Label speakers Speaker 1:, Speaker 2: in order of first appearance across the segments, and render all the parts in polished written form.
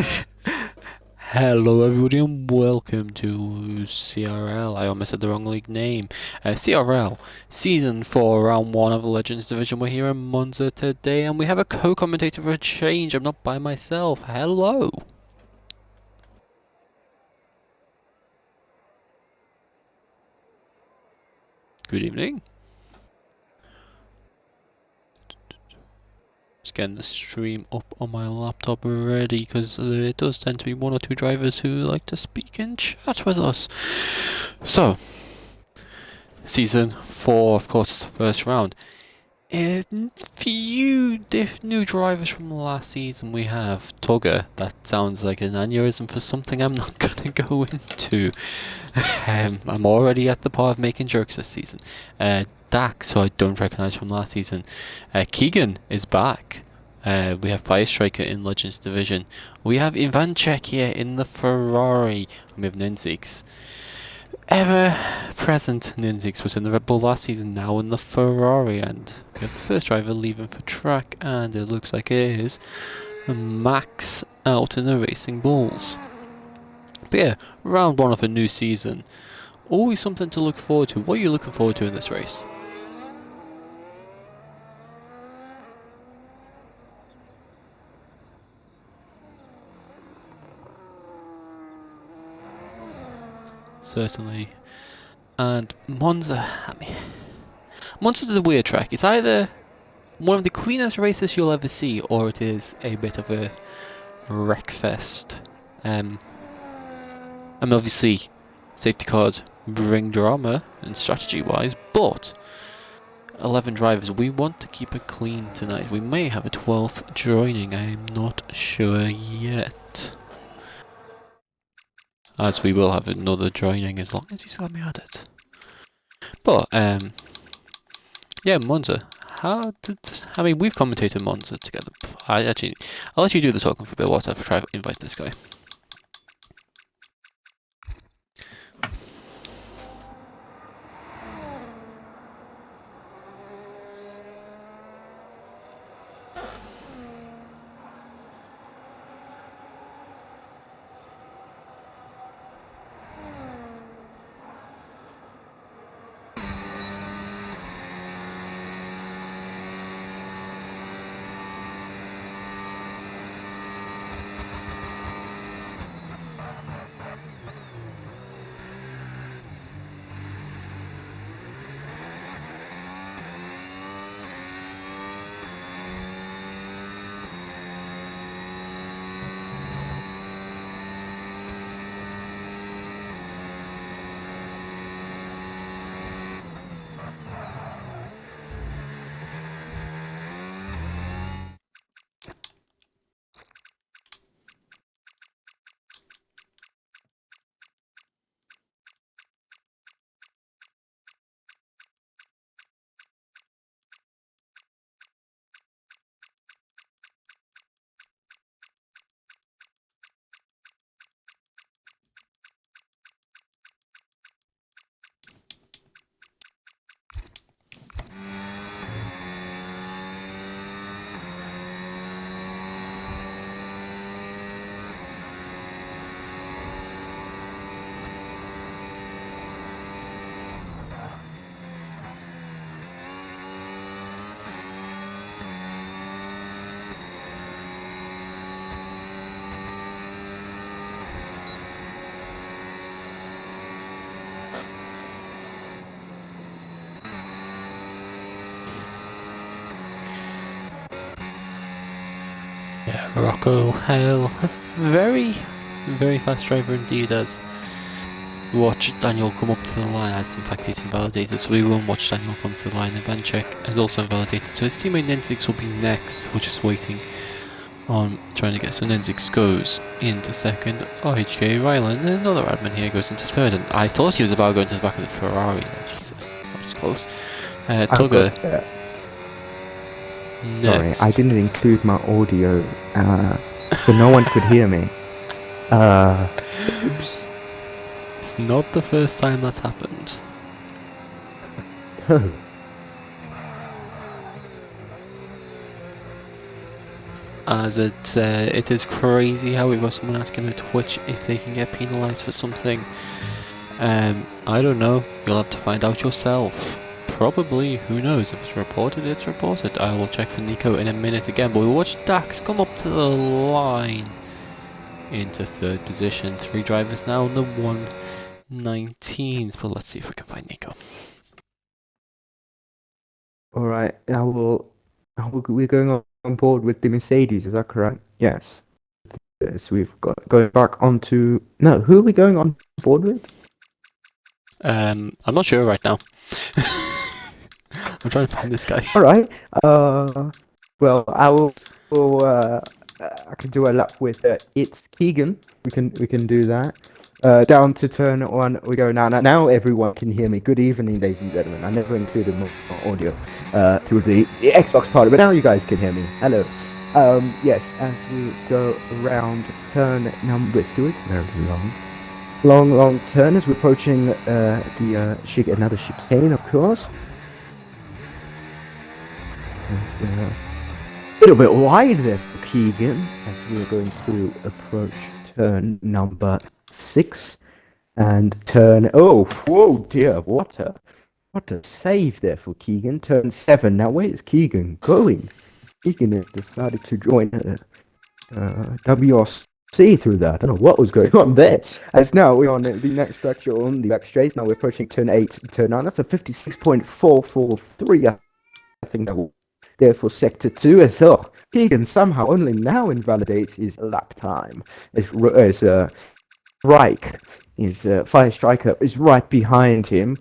Speaker 1: Hello everybody and welcome to CRL. I almost said the wrong league name. CRL Season 4 Round 1 of the Legends Division. We're here in Monza today and we have a co-commentator for a change. I'm not by myself. Hello. Good evening. Just getting the stream up on my laptop already because it does tend to be one or two drivers who like to speak and chat with us. So, Season 4, of course, is the first round. Few new drivers from last season. We have Tugger. That sounds like an aneurysm for something I'm not gonna go into. I'm already at the part of making jokes this season. Dax, who I don't recognise from last season. Keegan is back. We have Fire Striker in Legends Division. We have Ivanchek here in the Ferrari. And we have Ninzix. Ever-present Ninzix was in the Red Bull last season, now in the Ferrari, and we have the first driver leaving for track, and it looks like it is Max out in the Racing Bulls. But yeah, round 1 of a new season. Always something to look forward to. What are you looking forward to in this race? Certainly. And Monza, Monza's a weird track. It's either one of the cleanest races you'll ever see, or it is a bit of a wreckfest. Obviously, safety cars bring drama and strategy-wise, but 11 drivers, we want to keep it clean tonight. We may have a 12th joining, I'm not sure yet. As we will have another joining as long as he's got me added. But, yeah, Monza. We've commentated Monza together before. I'll let you do the talking for a bit whilst I try to invite this guy. Yeah, Rocco Hale, very fast driver indeed. As watch Daniel come up to the line, as in fact he's invalidated, so we won't watch Daniel come to the line. Ivanchek is also invalidated, so his teammate Nenzix will be next. We're just waiting on trying to get, so Nenzix goes into second. OHK Ryland, another admin here, goes into third, and I thought he was about to go into the back of the Ferrari. Jesus, that was close. Tugger.
Speaker 2: Sorry, I didn't include my audio, so no one could hear me. Oops.
Speaker 1: It's not the first time that's happened. as it is crazy how we've got someone asking on Twitch if they can get penalised for something. I don't know. You'll have to find out yourself. Probably. Who knows? If it's reported, it's reported. I will check for Nico in a minute again. But we watch Dax come up to the line into third position. 3 drivers now on the 119s. But let's see if we can find Nico.
Speaker 2: All right. We're going on board with the Mercedes. Is that correct? Yes. Yes. We've got going back onto. No. Who are we going on board with?
Speaker 1: I'm not sure right now. I'm trying to find this guy.
Speaker 2: All right. Well, I can do a lap with it's Keegan. We can do that. Down to turn 1 we go now. Now everyone can hear me. Good evening, ladies and gentlemen. I never included my audio through the Xbox part, but now you guys can hear me. Hello. Yes, as we go around turn number 2, it's very long turn as we're approaching another chicane, of course. And, a little bit wide there for Keegan as we're going to approach turn number 6 and turn. Oh, whoa, dear! What a save there for Keegan. Turn 7. Now where is Keegan going? Keegan has decided to join WRC through that. I don't know what was going on there. As now we're on the next structure on the back straight. Now we're approaching turn 8, turn 9. That's a 56.443. I think that will there for sector 2 as well. Keegan somehow only now invalidates his lap time. As Reich, his fire striker, is right behind him.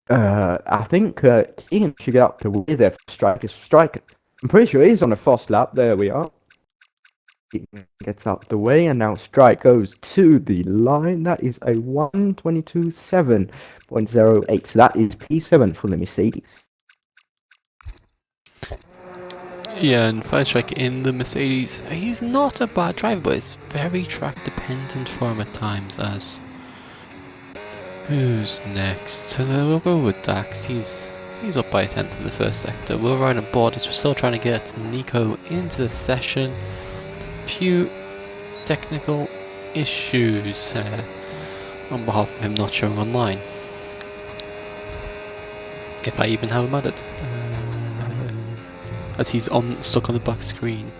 Speaker 2: I think Keegan should get up the way there for Striker. I'm pretty sure he's on a fast lap. There we are. Keegan gets up the way, and now Strike goes to the line. That is a 1:22.7.08. So that is P7 for the Mercedes.
Speaker 1: Yeah, and Firestrike in the Mercedes, he's not a bad driver, but it's very track dependent for him at times. As who's next? So we'll go with Dax. He's up by a tenth in the first sector. We're right on board as we're still trying to get Nico into the session. Few technical issues on behalf of him not showing online. If I even have him added. As he's stuck on the back screen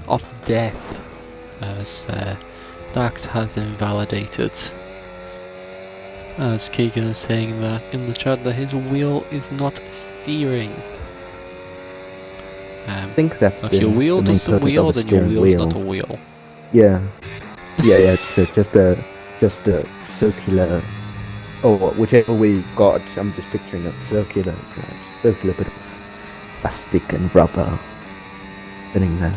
Speaker 1: of death, as Dax has invalidated. As Keegan is saying that in the chat that his wheel is not steering.
Speaker 2: I think that's
Speaker 1: if your wheel does the wheel, then your wheel's not a wheel.
Speaker 2: Yeah, it's just a circular, or whichever we got. I'm just picturing a circular bit of plastic and rubber sitting there.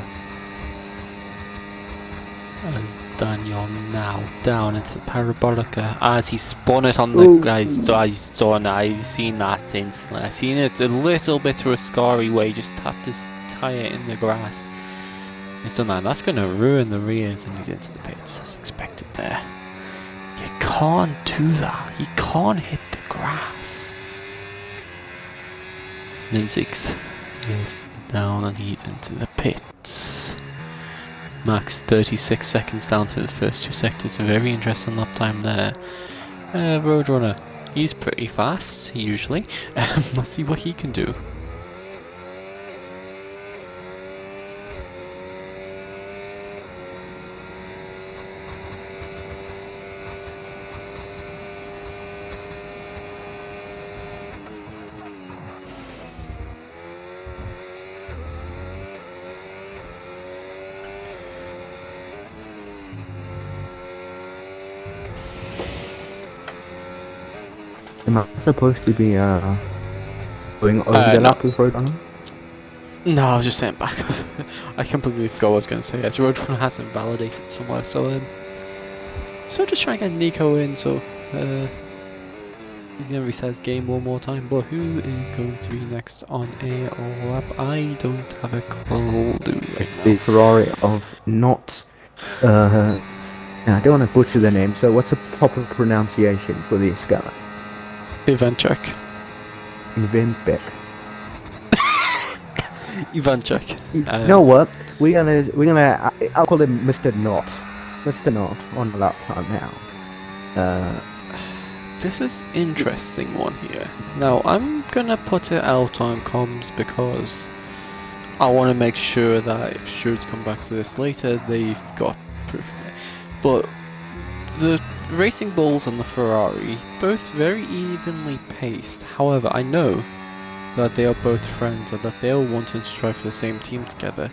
Speaker 1: As Daniel now down into Parabolica as he spun it on the guys. So I've seen that instantly. I've seen it a little bit through a scary way, just tapped his tyre in the grass. He's done that, and that's going to ruin the rears, and he's into the pits as expected there. You can't do that. You can't hit the grass. Ninzix is down and he's into the pits. Max 36 seconds down through the first 2 sectors. Very interesting lap time there. Roadrunner, he's pretty fast usually. Let's see what he can do.
Speaker 2: Am I supposed to be going over the lap with Roadrunner?
Speaker 1: No, I was just saying back. I completely forgot what I was going to say. Yes, Roadrunner has invalidated somewhere, so just trying to get Nico in, so he's going to reset his game one more time. But who is going to be next on a lap? I don't have a clue right now.
Speaker 2: The Ferrari of not. I don't want to butcher the name. So what's the proper pronunciation for this guy?
Speaker 1: Event check.
Speaker 2: Event check.
Speaker 1: Ivanchuk.
Speaker 2: You know what? I'll call him Mr. Not. Mr. Not on the lap time now.
Speaker 1: This is interesting one here. Now, I'm gonna put it out on comms because I want to make sure that if Stuarts come back to this later, they've got proof of it. But the Racing Bulls and the Ferrari, both very evenly paced. However, I know that they are both friends and that they all wanting to try for the same team together.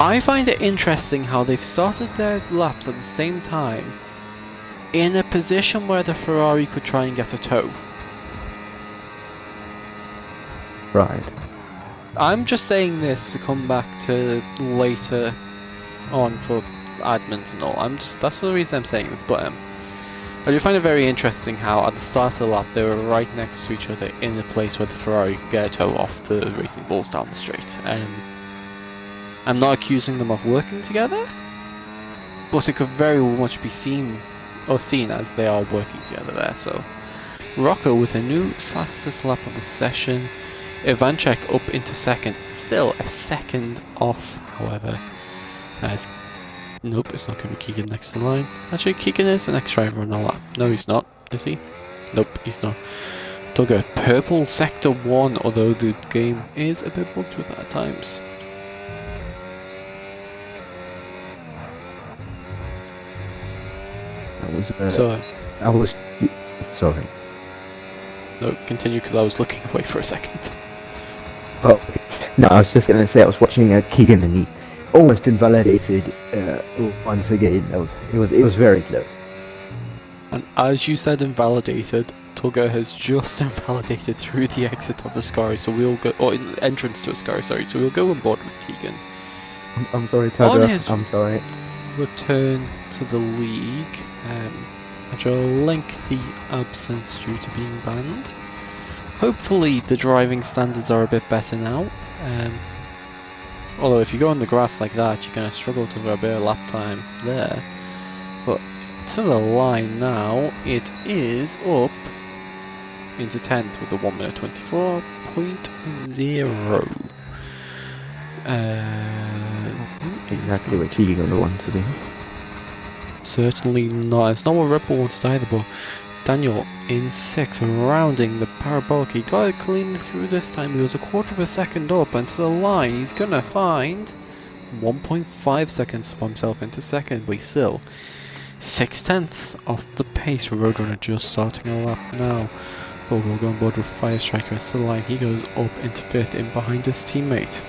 Speaker 1: I find it interesting how they've started their laps at the same time in a position where the Ferrari could try and get a tow.
Speaker 2: Right.
Speaker 1: I'm just saying this to come back to later on for admins and all. That's the reason I'm saying this, but I do find it very interesting how at the start of the lap they were right next to each other in a place where the Ferrari could get a tow off the Racing Bulls down the straight. I'm not accusing them of working together, but it could very much be seen as they are working together there. So Rocco with a new fastest lap of the session. Ivanchuk up into second, still a second off, however. Nope, it's not going to be Keegan next in line. Actually, Keegan is the next driver on the lap. No, he's not, is he? Nope, he's not. Tugger, purple sector 1, although the game is a bit bugged with that at times.
Speaker 2: Sorry.
Speaker 1: No, continue because I was looking away for a second.
Speaker 2: Oh, okay. No, I was just going to say I was watching Keegan and he almost invalidated once again. It was very close.
Speaker 1: And as you said, invalidated. Tugger has just invalidated through the exit of Ascari, so we'll go, or entrance to Ascari, sorry. So we'll go on board with Keegan.
Speaker 2: I'm sorry, Tugger. I'm sorry.
Speaker 1: Return to the league after a lengthy absence due to being banned. Hopefully the driving standards are a bit better now. Although if you go on the grass like that, you're going to struggle to grab a lap time there. But to the line now, it is up into 10th with the 1 minute 24.0.
Speaker 2: Exactly what Keegan wants to be.
Speaker 1: Certainly not. It's not what Red Bull wanted either, but Daniel in 6th, rounding the parabolic. He got it cleanly through this time. He was a quarter of a second up, and to the line, he's gonna find 1.5 seconds to put himself into second, but he's still 6/10 off the pace. Roadrunner just starting a lap now. But we'll go on board with Fire Striker to the line. He goes up into 5th in behind his teammate.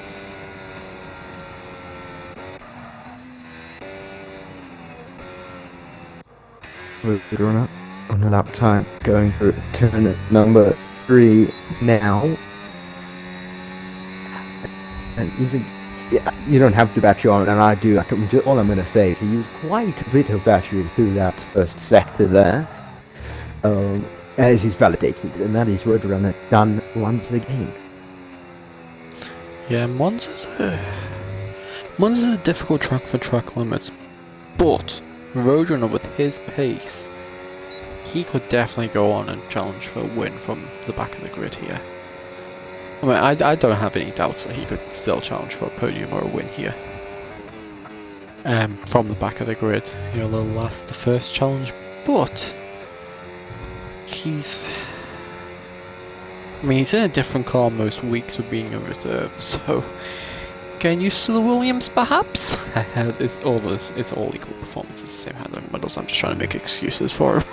Speaker 2: Roadrunner on the lap time, going for turn number 3 now. And you don't have the battery on, and I do. All I'm going to say is he used quite a bit of battery through that first sector there, as he's validated, and that is Roadrunner done once again.
Speaker 1: Yeah, Monza's a difficult track for track limits, but Roadrunner with his pace, he could definitely go on and challenge for a win from the back of the grid here. I mean, I don't have any doubts that he could still challenge for a podium or a win here. From the back of the grid, you know, the first challenge, but he's in a different car most weeks with being a reserve, so getting used to the Williams perhaps? It's all equal performances, same handling medals. I'm just trying to make excuses for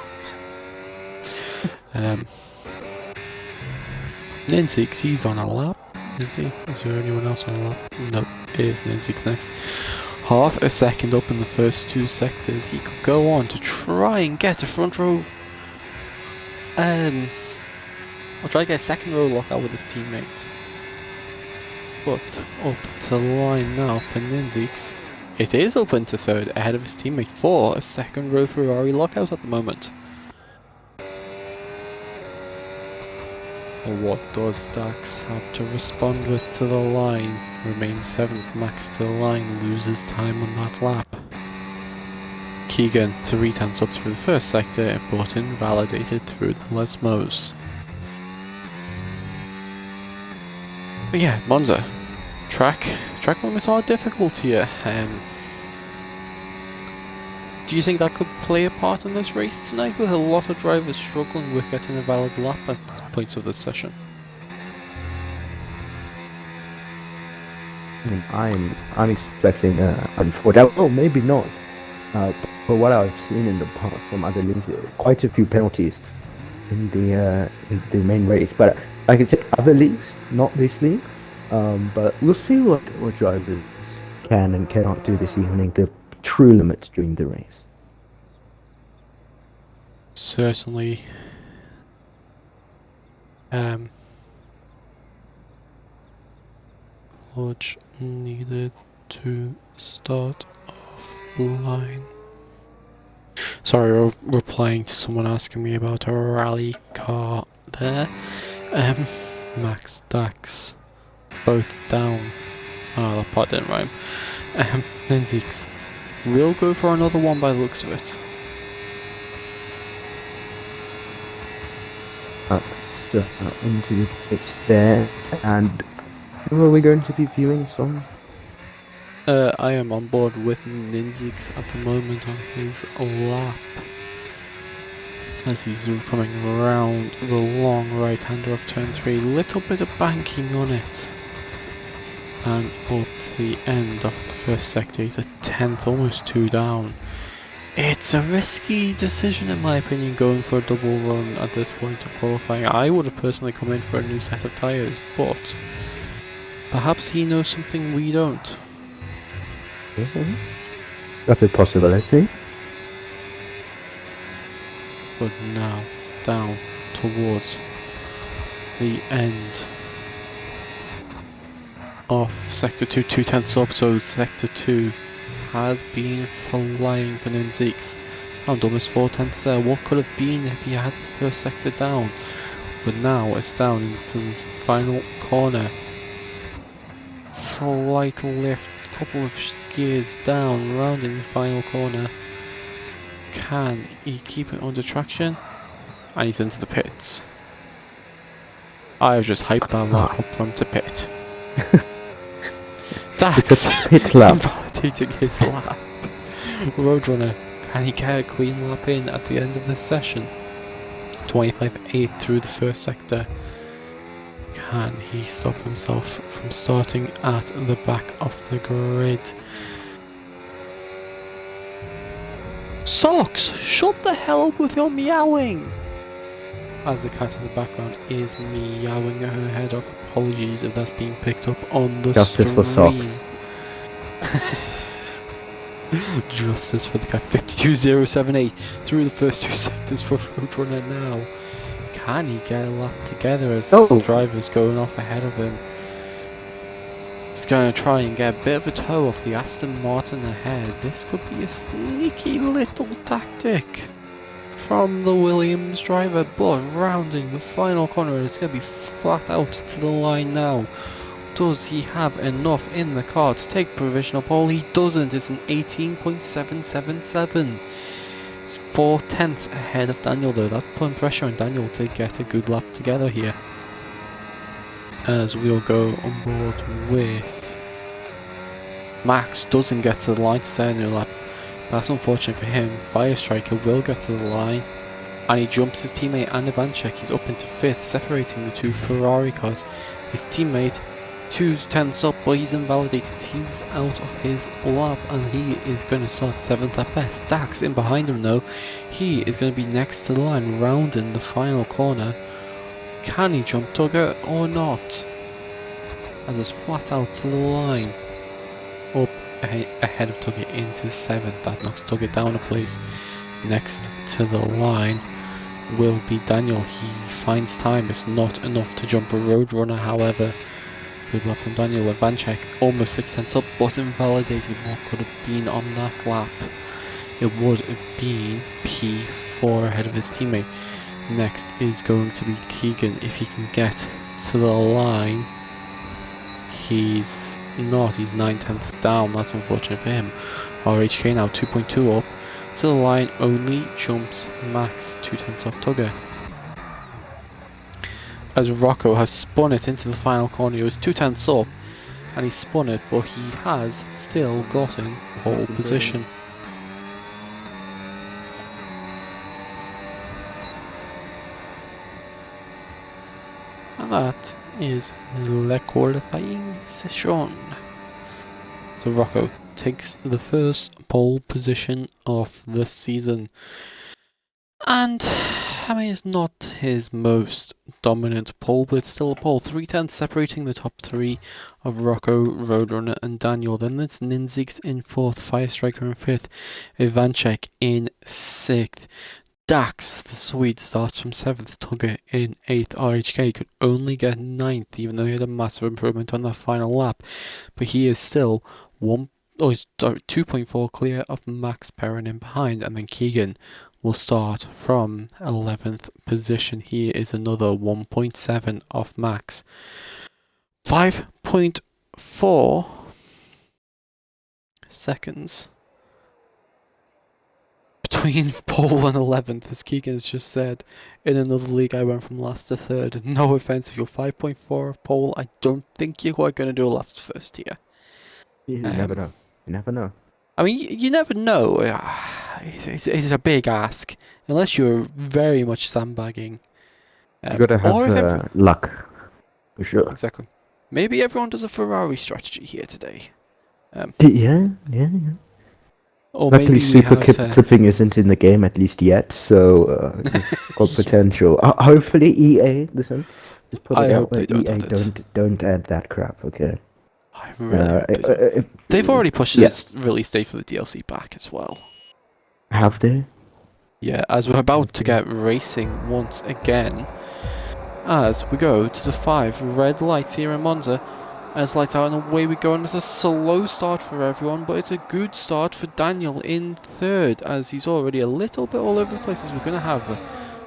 Speaker 1: him. Ninzix, he's on a lap. Is he? Is there anyone else on a lap? Nope, it is Ninzix next. Half a second up in the first 2 sectors. He could go on to try and get a front row. Or try to get a second row lockout with his teammate. But up to the line now for Ninzix. It is open to 3rd ahead of his teammate for a second row Ferrari lockout at the moment. But what does Dax have to respond with to the line? Remains 7th, Max to the line, loses time on that lap. Keegan 3/10 up through the first sector, but invalidated through the Lesmos. But yeah, Monza. track limits are difficult here. Do you think that could play a part in this race tonight, with a lot of drivers struggling with getting a valid lap at points of this session?
Speaker 2: I'm expecting unfortunately, well, maybe not. For what I've seen in the past from other leagues, quite a few penalties in the main race. But like I said, other leagues, not this league. But we'll see what drivers can and cannot do this evening. The true limits during the race.
Speaker 1: Certainly. Clutch needed to start off the line. Sorry, replying to someone asking me about a rally car there. Max, Dax, both down. Oh, that part didn't rhyme. Then Zeeks. We'll go for another one by the looks of it.
Speaker 2: Into the pits there, and who are we going to be viewing some?
Speaker 1: I am on board with Ninzix at the moment on his lap, as he's coming around the long right-hander of turn 3, little bit of banking on it, and up to the end of the first sector. He's a 10th, almost 2 down. It's a risky decision in my opinion, going for a double run at this point of qualifying. I would have personally come in for a new set of tyres, but perhaps he knows something we don't.
Speaker 2: That's a possibility.
Speaker 1: But now, down towards the end of Sector 2, 2/10 up, so Sector 2 has been flying for Ninzix. And almost 4/10 there. What could have been if he had the first sector down? But now it's down into the final corner. Slight lift, couple of gears down, rounding the final corner. Can he keep it under traction? And he's into the pits. I've just hyped that lap up from the pit. Dax
Speaker 2: pit lap.
Speaker 1: invalidating his lap. Roadrunner, can he get a clean lap in at the end of this session? 25.8 through the first sector. Can he stop himself from starting at the back of the grid? Socks, shut the hell up with your meowing! As the cat in the background is meowing her head off. Apologies if that's being picked up on the
Speaker 2: Justice
Speaker 1: stream.
Speaker 2: for socks.
Speaker 1: Justice for the cat. 52078 through the first 2 sectors for Roadrunner now. Can he get a lap together as the driver's going off ahead of him? He's going to try and get a bit of a toe off the Aston Martin ahead. This could be a sneaky little tactic from the Williams driver, but rounding the final corner, it's going to be flat out to the line now. Does he have enough in the car to take provisional pole? He doesn't. It's an 18.777. It's 4/10 ahead of Daniel though. That's putting pressure on Daniel to get a good lap together here. As we'll go on board with Max. Doesn't get to the line to set a new lap. That's unfortunate for him. Fire Striker will get to the line, and he jumps his teammate and Ivanchek. He's up into 5th, separating the 2 Ferrari cars. His teammate 2/10 up, but he's invalidated. He's out of his lap, and he is going to start 7th at best. Dax in behind him though. He is going to be next to the line, rounding the final corner. Can he jump Tugger or not? As it's flat out to the line. Up ahead of Tugger into 7th. That knocks Tugger down a place. Next to the line will be Daniel. He finds time. It's not enough to jump a Roadrunner, however. Good luck from Daniel. Ivanchek almost 6 tenths up, but invalidated. What could have been on that lap? It would have been P4 ahead of his teammate. Next is going to be Keegan. If he can get to the line, he's not. He's 9/10 down. That's unfortunate for him. RHK now 2.2 up. To the line only jumps Max 2/10 off Tugger. As Rocco has spun it into the final corner, he was 2/10 up, and he spun it, but he has still gotten pole position. And that is the qualifying session. So Rocco takes the first pole position of the season. And, I mean, it's not his most dominant pole, but it's still a pole. 3/10 separating the top three of Rocco, Roadrunner and Daniel. Then there's Ninzix in 4th, Firestriker in 5th, Ivanchek in 6th. Dax, the Swede, starts from 7th, Tugger in 8th. RHK could only get 9th, even though he had a massive improvement on that final lap. But he is still 2.4 clear of Max Perrin in behind, and then Keegan will start from 11th position. He is another 1.7 off Max. 5.4 seconds between pole and 11th, as Keegan has just said. In another league, I went from last to 3rd. No offense, if you're 5.4 of pole, I don't think you're quite going to do a last to first here.
Speaker 2: You never know. You never know.
Speaker 1: I mean, you never know. It's a big ask, unless you're very much sandbagging.
Speaker 2: You gotta have luck, for sure.
Speaker 1: Exactly. Maybe everyone does a Ferrari strategy here today.
Speaker 2: Yeah.
Speaker 1: Or
Speaker 2: Luckily,
Speaker 1: maybe
Speaker 2: super clipping isn't in the game at least yet, so you've got potential. Hopefully, EA, listen, just put it out there. EA, don't add that crap, okay?
Speaker 1: I really they've already pushed this release date for the DLC back as well.
Speaker 2: Have they?
Speaker 1: Yeah, as we're about to get racing once again, as we go to the 5 red lights here in Monza. As lights out and away we go, and it's a slow start for everyone, but it's a good start for Daniel in 3rd, as he's already a little bit all over the place. As we're going to have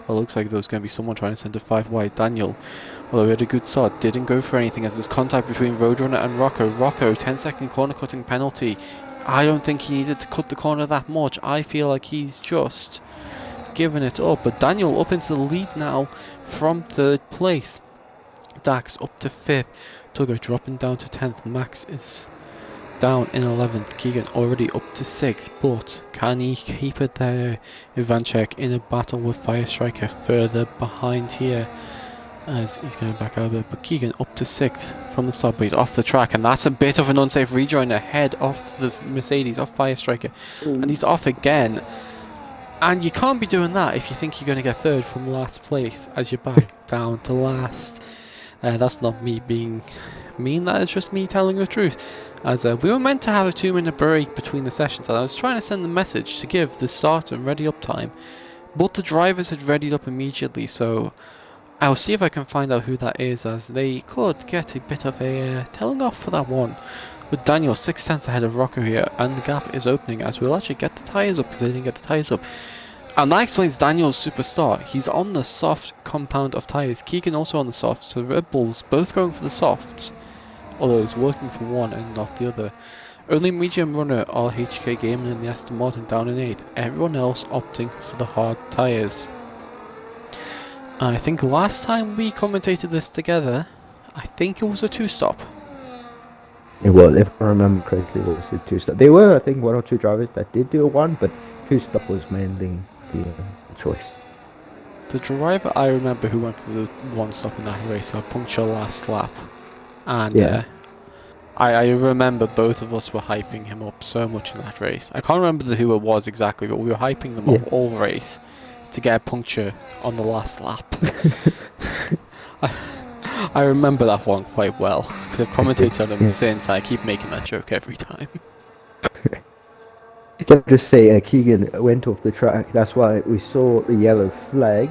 Speaker 1: well, looks like there's going to be someone trying to send a 5 wide. Daniel, although he had a good start, didn't go for anything, as there's contact between Roadrunner and Rocco. 10-second corner cutting penalty. I don't think he needed to cut the corner that much. I feel like he's just given it up, but Daniel up into the lead now from 3rd place. Dax up to 5th. Tugger dropping down to 10th. Max is down in 11th. Keegan already up to 6th, but can he keep it there? Ivanchek in a battle with Firestriker further behind here, as he's going back over. But Keegan up to 6th from the start, but he's off the track, and that's a bit of an unsafe rejoin ahead of the Mercedes, off Firestriker. And he's off again. And you can't be doing that if you think you're going to get 3rd from last place, as you're back down to last. That's not me being mean, that is just me telling the truth. As we were meant to have a 2-minute break between the sessions, and I was trying to send the message to give the start and ready up time, but the drivers had readied up immediately, so I'll see if I can find out who that is, as they could get a bit of a telling off for that one. With Daniel 6/10 ahead of Rocco here, and the gap is opening, as we'll actually get the tyres up, because they didn't get the tyres up. And that explains Daniel's superstar. He's on the soft compound of tyres. Keegan also on the soft, so Red Bulls both going for the softs, although it's working for one and not the other. Only medium runner RHK Gaming and the Aston Martin down in 8th. Everyone else opting for the hard tyres. And I think last time we commentated this together, I think it was a 2-stop.
Speaker 2: Yeah, well, if I remember correctly, it was a 2-stop. There were, I think, 1 or 2 drivers that did do a 1, but 2-stop was mainly the choice.
Speaker 1: The driver I remember who went for the 1-stop in that race, so a puncture last lap. And I remember both of us were hyping him up so much in that race. I can't remember who it was exactly, but we were hyping them up all race to get a puncture on the last lap. I remember that one quite well, because I've commentated on him since. I keep making that joke every time.
Speaker 2: Can I just say, Keegan went off the track. That's why we saw the yellow flag.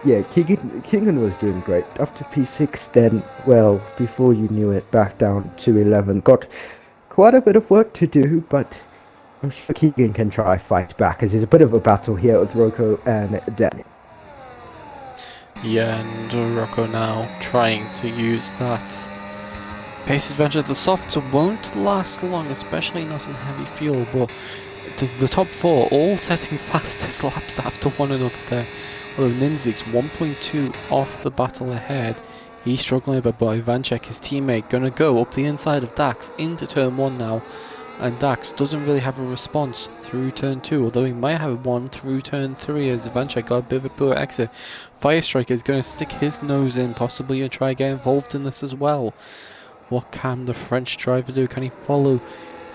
Speaker 2: Yeah, Keegan was doing great. Up to P6, then, well, before you knew it, back down to 11. Got quite a bit of work to do, but I'm sure Keegan can try fight back, as there's a bit of a battle here with Rocco and Daniel.
Speaker 1: Yeah, and Rocco now trying to use that pace advantage. The softs won't last long, especially not in heavy fuel, but the top 4 all setting fastest laps after one another there. Although Ninzig's 1.2 off the battle ahead. He's struggling a bit, but Ivanchek, his teammate, gonna go up the inside of Dax into turn 1 now. And Dax doesn't really have a response through turn 2, although he might have one through turn 3 as Ivanchek got a bit of a poor exit. Firestriker is going to stick his nose in possibly and try to get involved in this as well. What can the French driver do? Can he follow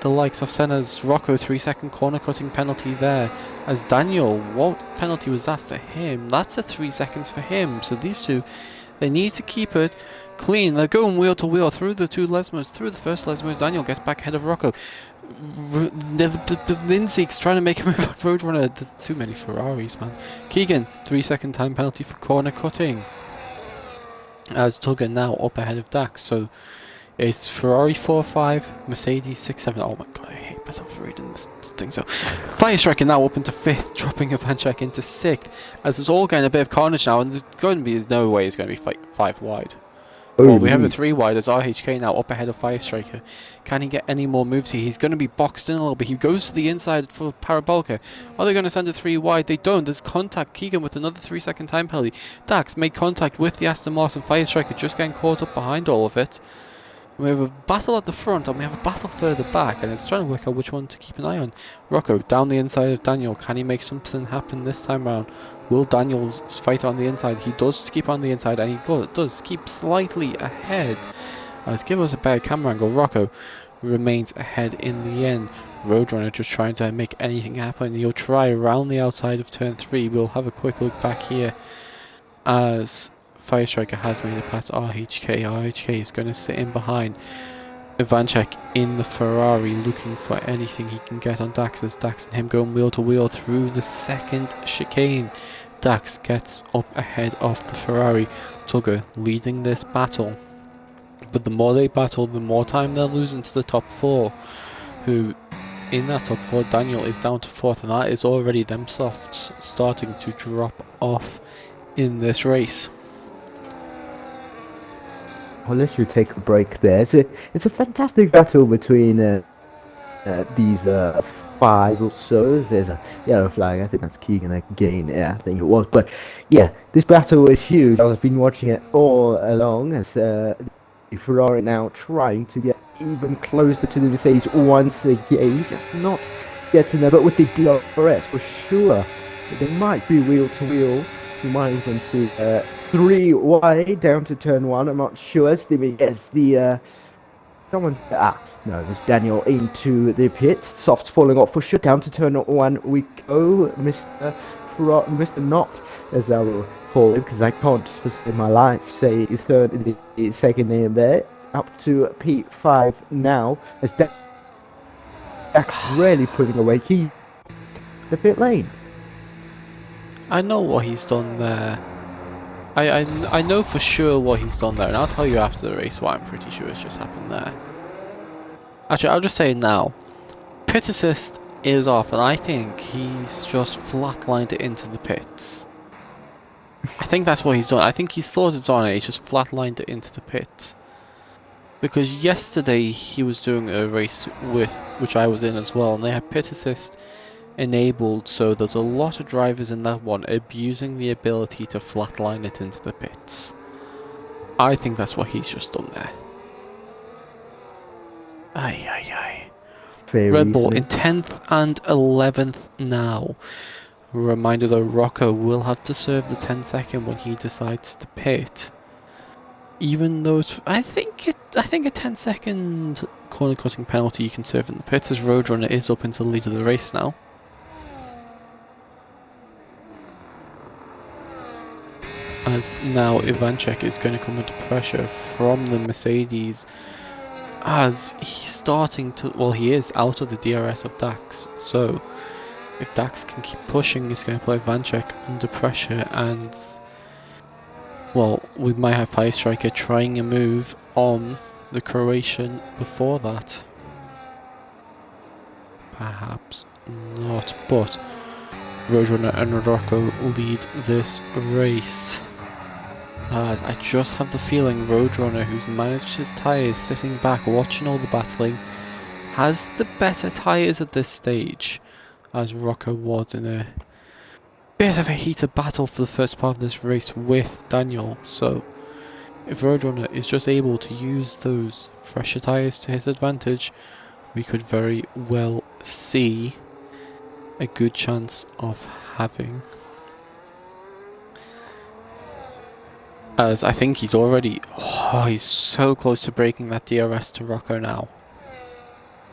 Speaker 1: the likes of Senna's Rocco 3-second corner cutting penalty there? As Daniel, what penalty was that for him? That's a 3 seconds for him. So these two, they need to keep it clean. They're going wheel to wheel through the two Lesmos, through the first Lesmos. Daniel gets back ahead of Rocco. Lindsay's trying to make a move on Roadrunner. There's too many Ferraris, man. Keegan, 3-second time penalty for corner cutting. As Tugger now up ahead of Dax. So it's Ferrari 4-5, Mercedes 6-7. Oh my god, I hate myself for reading this thing. So Firestriker now up into 5th, dropping Ivanchek into 6th. As it's all getting a bit of carnage now, and there's going to be no way it's going to be 5 wide. Well, we have a 3 wide as RHK now up ahead of Firestriker. Can he get any more moves here? He's going to be boxed in a little bit. He goes to the inside for Parabolica. Are they going to send a 3 wide? They don't. There's contact. Keegan with another 3-second time penalty. Dax made contact with the Aston Martin. Firestriker just getting caught up behind all of it. We have a battle at the front and we have a battle further back, and it's trying to work out which one to keep an eye on. Rocco down the inside of Daniel. Can he make something happen this time round? Will Daniel fight on the inside? He does keep on the inside, and he does keep slightly ahead. Let's give us a better camera angle. Rocco remains ahead in the end. Roadrunner just trying to make anything happen. He'll try around the outside of turn 3. We'll have a quick look back here as Firestriker has made it past RHK. RHK is going to sit in behind Ivanchek in the Ferrari, looking for anything he can get on Dax, as Dax and him going wheel to wheel through the second chicane. Dax gets up ahead of the Ferrari. Tugger leading this battle, but the more they battle, the more time they're losing to the top 4, who in that top 4, Daniel is down to 4th, and that is already them softs starting to drop off in this race.
Speaker 2: I'll let you take a break there. It's a fantastic battle between these 5 or so. There's a yellow flag. I think that's Keegan again. Yeah, I think it was. But yeah, this battle is huge. I've been watching it all along as the Ferrari now trying to get even closer to the Mercedes once again. Just not getting there, but with the DRS for sure, they might be wheel to wheel. You might even see 3 wide down to turn 1. I'm not sure. Stevie gets the someone. No, there's Daniel into the pit. Softs falling off for sure. Down to turn 1 we go. Mr. Not, as I will call him, because I can't in my life say his second name there. Up to P5 now as Dax really putting away key the pit lane.
Speaker 1: I know what he's done there. I know for sure what he's done there, and I'll tell you after the race what I'm pretty sure has just happened there. Actually, I'll just say it now. Pit assist is off, and I think he's just flatlined it into the pits. I think that's what he's done. I think he's thought it's on it, he's just flatlined it into the pit. Because yesterday he was doing a race which I was in as well, and they had pit assist enabled, so there's a lot of drivers in that one abusing the ability to flatline it into the pits. I think that's what he's just done there. Aye. Red Bull in 10th and 11th now. Reminder though, Rocco will have to serve the 10-second when he decides to pit. Even though I think a 10-second corner cutting penalty you can serve in the pits, as Roadrunner is up into the lead of the race now. As now Ivanchek is going to come under pressure from the Mercedes, as he's starting to, well, he is out of the DRS of Dax, so if Dax can keep pushing, he's going to put Ivanchek under pressure, and well, we might have Firestriker trying a move on the Croatian before that. Perhaps not, but Roadrunner and Rocco lead this race. I just have the feeling Roadrunner, who's managed his tyres sitting back watching all the battling, has the better tyres at this stage, as Rocco was in a bit of a heated battle for the first part of this race with Daniel. So if Roadrunner is just able to use those fresher tyres to his advantage, we could very well see a good chance of having. As I think he's already... Oh, he's so close to breaking that DRS to Rocco now.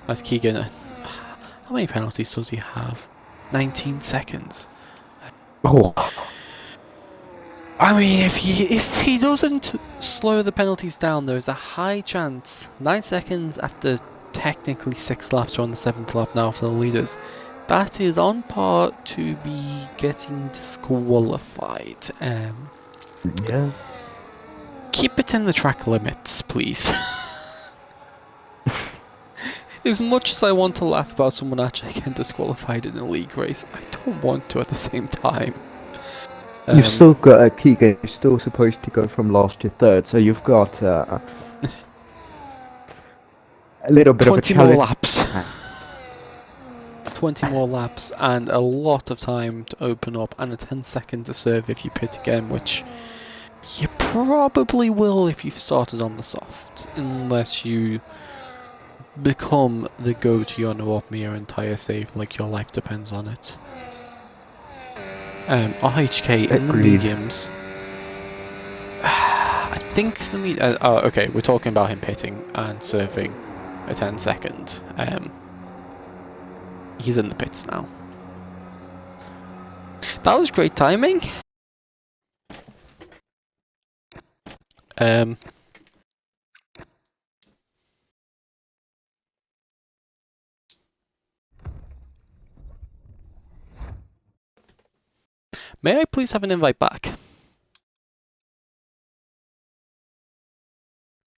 Speaker 1: As Keegan... How many penalties does he have? 19 seconds.
Speaker 2: Oh,
Speaker 1: I mean, if he doesn't slow the penalties down, there's a high chance. 9 seconds after technically 6 laps, we're on the 7th lap now for the leaders. That is on par to be getting disqualified.
Speaker 2: yeah.
Speaker 1: Keep it in the track limits, please. As much as I want to laugh about someone actually getting disqualified in a league race, I don't want to at the same time.
Speaker 2: You've still got a Keegan. You're still supposed to go from last to third, so you've got a little bit of a
Speaker 1: 20
Speaker 2: challenge.
Speaker 1: more laps. 20 more laps and a lot of time to open up and a 10-second to serve if you pit again, which you probably will if you've started on the softs, unless you become the go-to on Opmia and tyre save like your life depends on it. RHK in the mediums. I think the okay, we're talking about him pitting and serving a 10-second. He's in the pits now. That was great timing. May I please have an invite back?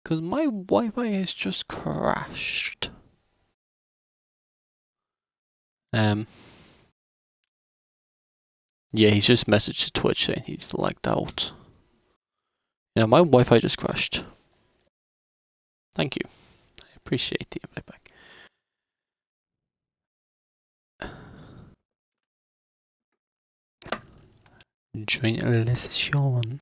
Speaker 1: Because my Wi-Fi has just crashed. Yeah, he's just messaged to Twitch saying he's lagged out. Yeah, my Wi-Fi just crashed. Thank you. I appreciate the invite back. Join la session.